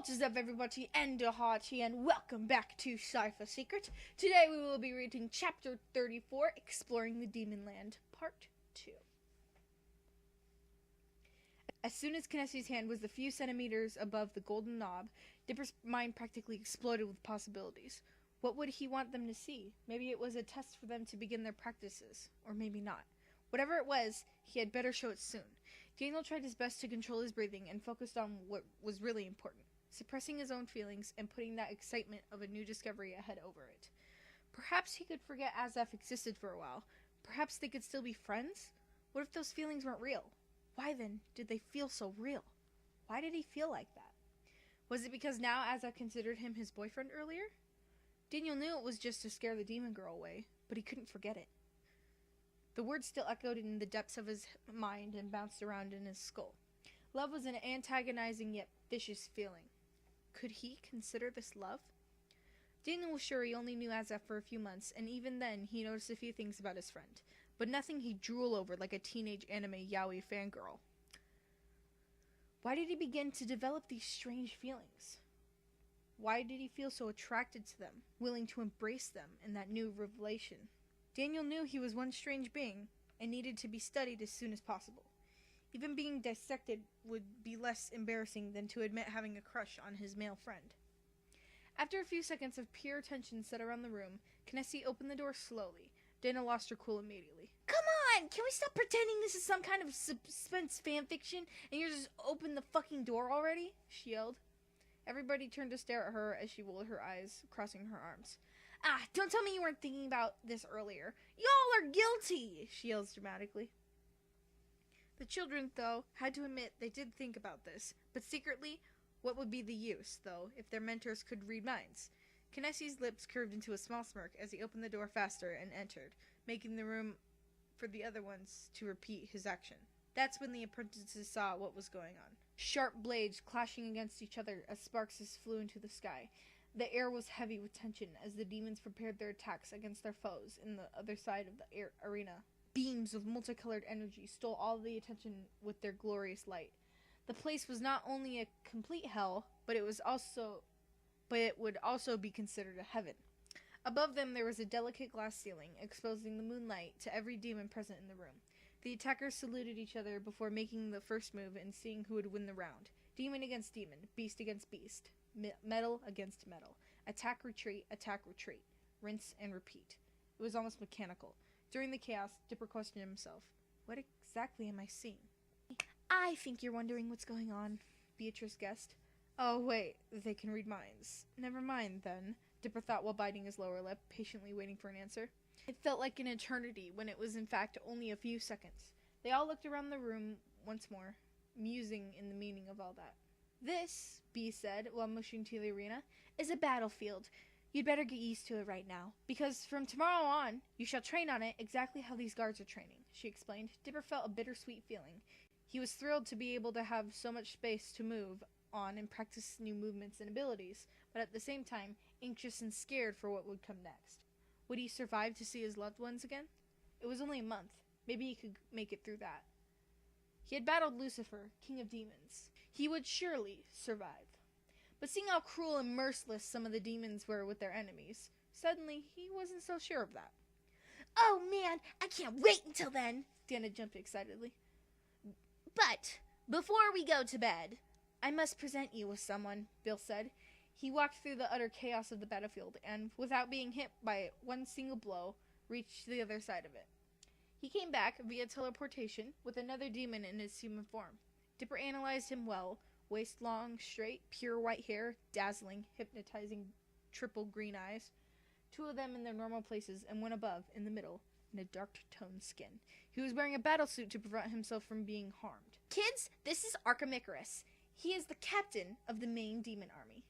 What is up, everybody, and and welcome back to Cipher Secret. Today we will be reading Chapter 34, Exploring the Demonland, Part 2. As soon as Kinesi's hand was a few centimeters above the golden knob, Dipper's mind practically exploded with possibilities. What would he want them to see? Maybe it was a test for them to begin their practices, or maybe not. Whatever it was, he had better show it soon. Daniel tried his best to control his breathing and focused on what was really important, suppressing his own feelings and putting that excitement of a new discovery ahead over it. Perhaps he could forget Azef existed for a while. Perhaps they could still be friends? What if those feelings weren't real? Why then did they feel so real? Why did he feel like that? Was it because now Azef considered him his boyfriend earlier? Daniel knew it was just to scare the demon girl away, but he couldn't forget it. The words still echoed in the depths of his mind and bounced around in his skull. Love was an antagonizing yet vicious feeling. Could he consider this love? Daniel was sure he only knew Azef for a few months, and even then he noticed a few things about his friend, but nothing he'd drool over like a teenage anime yaoi fangirl. Why did he begin to develop these strange feelings? Why did he feel so attracted to them, willing to embrace them in that new revelation? Daniel knew he was one strange being, and needed to be studied as soon as possible. Even being dissected would be less embarrassing than to admit having a crush on his male friend. After a few seconds of pure tension set around the room, Kinesi opened the door slowly. Dana lost her cool immediately. "Come on! Can we stop pretending this is some kind of suspense fanfiction and you just open the fucking door already?" she yelled. Everybody turned to stare at her as she rolled her eyes, crossing her arms. "Ah, don't tell me you weren't thinking about this earlier. Y'all are guilty!" she yells dramatically. The children, though, had to admit they did think about this, but secretly, what would be the use, though, if their mentors could read minds? Kinesi's lips curved into a small smirk as he opened the door faster and entered, making the room for the other ones to repeat his action. That's when the apprentices saw what was going on. Sharp blades clashing against each other as sparks flew into the sky. The air was heavy with tension as the demons prepared their attacks against their foes in the other side of the arena. Beams of multicolored energy stole all the attention with their glorious light. The place was not only a complete hell, but it would also be considered a heaven. Above them there was a delicate glass ceiling, exposing the moonlight to every demon present in the room. The attackers saluted each other before making the first move and seeing who would win the round. Demon against demon, beast against beast. Metal against metal. Attack, retreat, rinse and repeat. It was almost mechanical. During the chaos, Dipper questioned himself. What exactly am I seeing? "I think you're wondering what's going on," Beatrice guessed. "Oh, wait, they can read minds. Never mind, then," Dipper thought while biting his lower lip, patiently waiting for an answer. It felt like an eternity, when it was in fact only a few seconds. They all looked around the room once more, musing in the meaning of all that. "This," Bee said, while motioning to the arena, "is a battlefield. You'd better get used to it right now, because from tomorrow on, you shall train on it exactly how these guards are training," she explained. Dipper felt a bittersweet feeling. He was thrilled to be able to have so much space to move on and practice new movements and abilities, but at the same time, anxious and scared for what would come next. Would he survive to see his loved ones again? It was only a month. Maybe he could make it through that. He had battled Lucifer, king of demons. He would surely survive. But seeing how cruel and merciless some of the demons were with their enemies, suddenly he wasn't so sure of that. "Oh man, I can't wait until then!" Dana jumped excitedly. "But before we go to bed, I must present you with someone," Bill said. He walked through the utter chaos of the battlefield and, without being hit by one single blow, reached the other side of it. He came back via teleportation with another demon in his human form. Dipper analyzed him well. Waist long, straight, pure white hair, dazzling, hypnotizing triple green eyes. Two of them in their normal places and one above, in the middle, in a dark-toned skin. He was wearing a battlesuit to prevent himself from being harmed. "Kids, this is Arkham Icarus. He is the captain of the main demon army."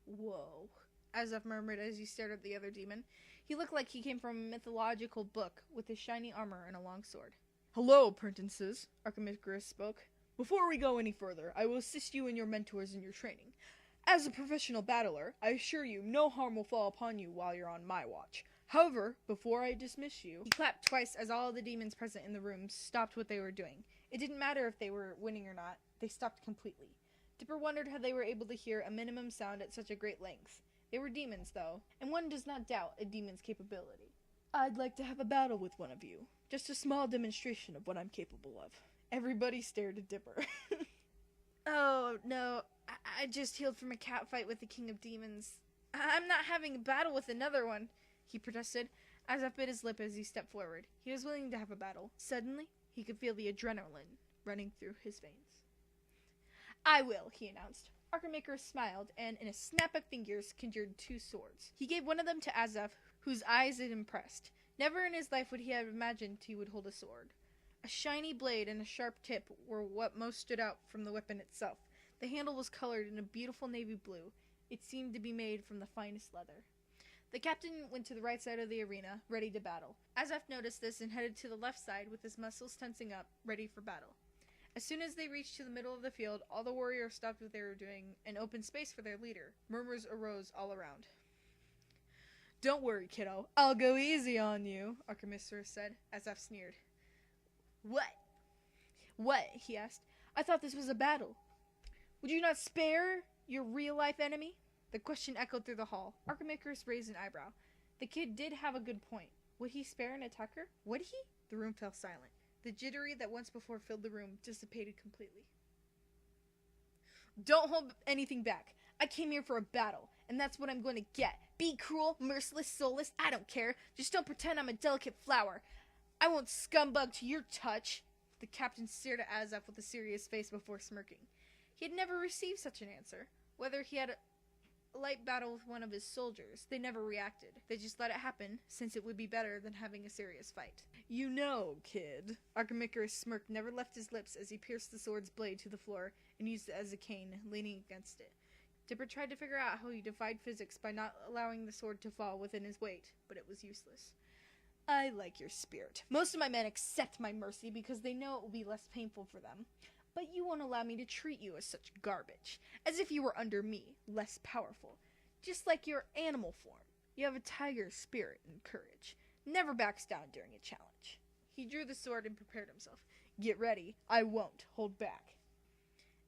"Whoa," Azef murmured as he stared at the other demon. He looked like he came from a mythological book with his shiny armor and a long sword. "Hello, apprentices," Arkham Icarus spoke. "Before we go any further, I will assist you and your mentors in your training. As a professional battler, I assure you no harm will fall upon you while you're on my watch. However, before I dismiss you..." He clapped twice as all the demons present in the room stopped what they were doing. It didn't matter if they were winning or not, they stopped completely. Dipper wondered how they were able to hear a minimum sound at such a great length. They were demons, though, and one does not doubt a demon's capability. "I'd like to have a battle with one of you. Just a small demonstration of what I'm capable of." Everybody stared at Dipper. "Oh, no, I just healed from a cat fight with the king of demons. I'm not having a battle with another one," he protested. Azaf bit his lip as he stepped forward. He was willing to have a battle. Suddenly, he could feel the adrenaline running through his veins. "I will," he announced. Archimaker smiled and, in a snap of fingers, conjured 2 swords. He gave one of them to Azaf, whose eyes it impressed. Never in his life would he have imagined he would hold a sword. A shiny blade and a sharp tip were what most stood out from the weapon itself. The handle was colored in a beautiful navy blue. It seemed to be made from the finest leather. The captain went to the right side of the arena, ready to battle. Azaf noticed this and headed to the left side with his muscles tensing up, ready for battle. As soon as they reached to the middle of the field, all the warriors stopped what they were doing and opened space for their leader. Murmurs arose all around. "Don't worry, kiddo. I'll go easy on you," Archimaker said. Azaf sneered. What? He asked. "I thought this was a battle. Would you not spare your real-life enemy?" The question echoed through the hall. Archimaker raised an eyebrow. The kid did have a good point. Would he spare an attacker? Would he? The room fell silent. The jittery that once before filled the room dissipated completely. "Don't hold anything back. I came here for a battle, and that's what I'm going to get. Be cruel, merciless, soulless, I don't care. Just don't pretend I'm a delicate flower. I won't scumbug to your touch." The captain stared at Azaf with a serious face before smirking. He had never received such an answer. Whether he had a light battle with one of his soldiers, they never reacted. They just let it happen, since it would be better than having a serious fight. "You know, kid." Archimaker's smirk never left his lips as he pierced the sword's blade to the floor and used it as a cane, leaning against it. Dipper tried to figure out how he defied physics by not allowing the sword to fall within his weight, but it was useless. "I like your spirit. Most of my men accept my mercy because they know it will be less painful for them. But you won't allow me to treat you as such garbage, as if you were under me, less powerful. Just like your animal form. You have a tiger's spirit and courage. Never backs down during a challenge." He drew the sword and prepared himself. "Get ready. I won't hold back."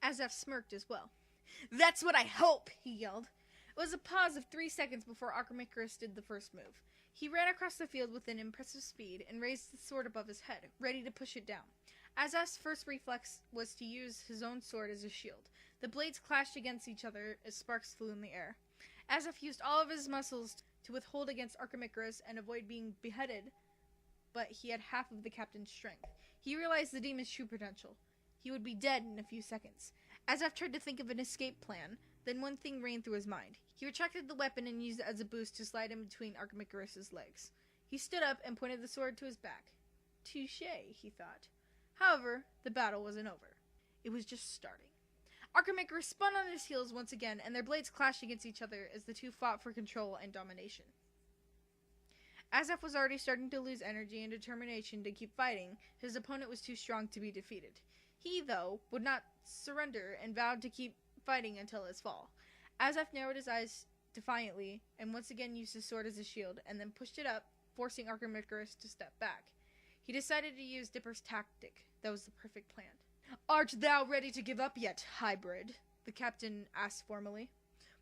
Azaf smirked as well. "That's what I hope!" he yelled. It was a pause of 3 seconds before Archimaker did the first move. He ran across the field with an impressive speed and raised the sword above his head, ready to push it down. Azaf's first reflex was to use his own sword as a shield. The blades clashed against each other as sparks flew in the air. Azaf used all of his muscles to withhold against Archimaker and avoid being beheaded, but he had half of the captain's strength. He realized the demon's true potential. He would be dead in a few seconds. Azaf tried to think of an escape plan, then one thing ran through his mind. He retracted the weapon and used it as a boost to slide in between Archimaker's legs. He stood up and pointed the sword to his back. Touché, he thought. However, the battle wasn't over. It was just starting. Archimaker spun on his heels once again, and their blades clashed against each other as the two fought for control and domination. Azaf was already starting to lose energy and determination to keep fighting. His opponent was too strong to be defeated. He, though, would not surrender and vowed to keep fighting until his fall. Azaf narrowed his eyes defiantly and once again used his sword as a shield, and then pushed it up, forcing Archimaker to step back. He decided to use Dipper's tactic. That was the perfect plan. "Art thou ready to give up yet, hybrid?" the captain asked formally.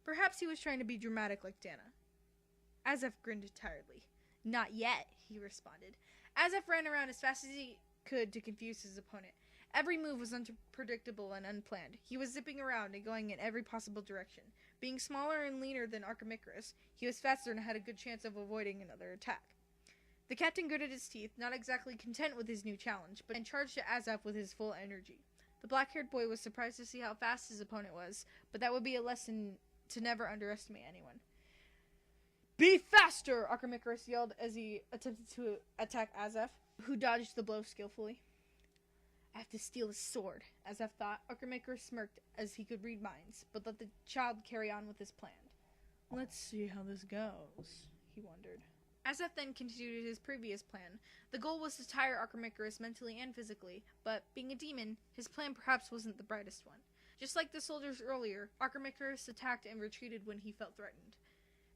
Perhaps he was trying to be dramatic like Dana. Azaf grinned tiredly. "Not yet," he responded. Azaf ran around as fast as he could to confuse his opponent. Every move was unpredictable and unplanned. He was zipping around and going in every possible direction. Being smaller and leaner than Archimaker, he was faster and had a good chance of avoiding another attack. The captain gritted his teeth, not exactly content with his new challenge, and charged at Azaf with his full energy. The black-haired boy was surprised to see how fast his opponent was, but that would be a lesson to never underestimate anyone. "Be faster!" Archimaker yelled as he attempted to attack Azaf, who dodged the blow skillfully. "I have to steal his sword," Azaf thought. Archimaker smirked as he could read minds, but let the child carry on with his plan. "Let's see how this goes," he wondered. Azaf then continued his previous plan. The goal was to tire Archimaker mentally and physically, but, being a demon, his plan perhaps wasn't the brightest one. Just like the soldiers earlier, Archimaker attacked and retreated when he felt threatened.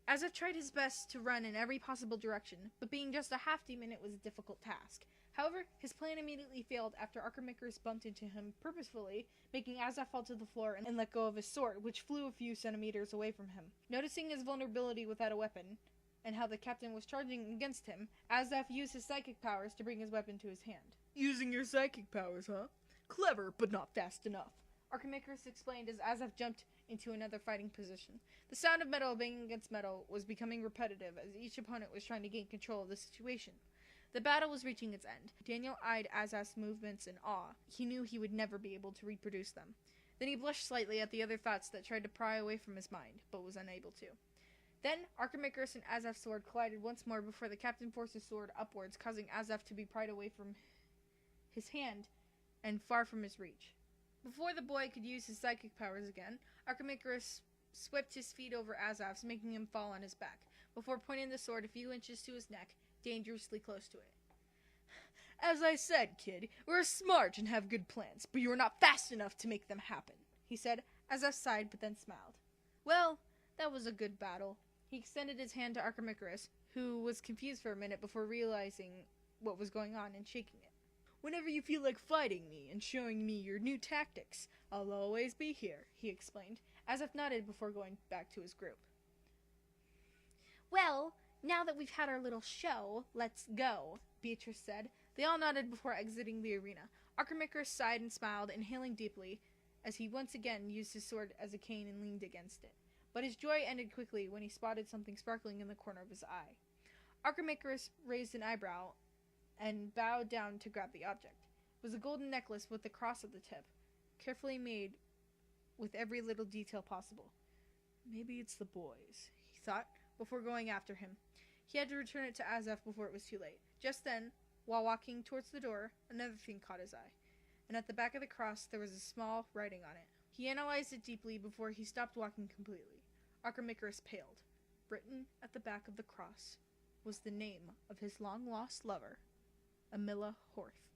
Azaf tried his best to run in every possible direction, but being just a half-demon, it was a difficult task. However, his plan immediately failed after Archimedes bumped into him purposefully, making Azaf fall to the floor and let go of his sword, which flew a few centimeters away from him. Noticing his vulnerability without a weapon, and how the captain was charging against him, Azaf used his psychic powers to bring his weapon to his hand. Using your psychic powers, huh? Clever, but not fast enough. Archimedes explained as Azaf jumped into another fighting position. The sound of metal banging against metal was becoming repetitive as each opponent was trying to gain control of the situation. The battle was reaching its end. Daniel eyed Azaf's movements in awe. He knew he would never be able to reproduce them. Then he blushed slightly at the other thoughts that tried to pry away from his mind, but was unable to. Then, Archimedes and Azaf's sword collided once more before the captain forced his sword upwards, causing Azaf to be pried away from his hand and far from his reach. Before the boy could use his psychic powers again, Archimedes swept his feet over Azaf's, making him fall on his back, before pointing the sword a few inches to his neck, dangerously close to it. As I said, kid, we're smart and have good plans, but you are not fast enough to make them happen, he said. Azaf sighed, but then smiled. Well, that was a good battle. He extended his hand to Archimedes, who was confused for a minute before realizing what was going on and shaking it. Whenever you feel like fighting me and showing me your new tactics, I'll always be here, he explained. Azaf nodded before going back to his group. Well, now that we've had our little show, let's go, Beatrice said. They all nodded before exiting the arena. Archimedes sighed and smiled, inhaling deeply, as he once again used his sword as a cane and leaned against it. But his joy ended quickly when he spotted something sparkling in the corner of his eye. Archimedes raised an eyebrow and bowed down to grab the object. It was a golden necklace with a cross at the tip, carefully made with every little detail possible. Maybe it's the boy's, he thought, before going after him. He had to return it to Azaf before it was too late. Just then, while walking towards the door, another thing caught his eye, and at the back of the cross there was a small writing on it. He analyzed it deeply before he stopped walking completely. Archimedes paled. Written at the back of the cross was the name of his long-lost lover, Amilla Horth.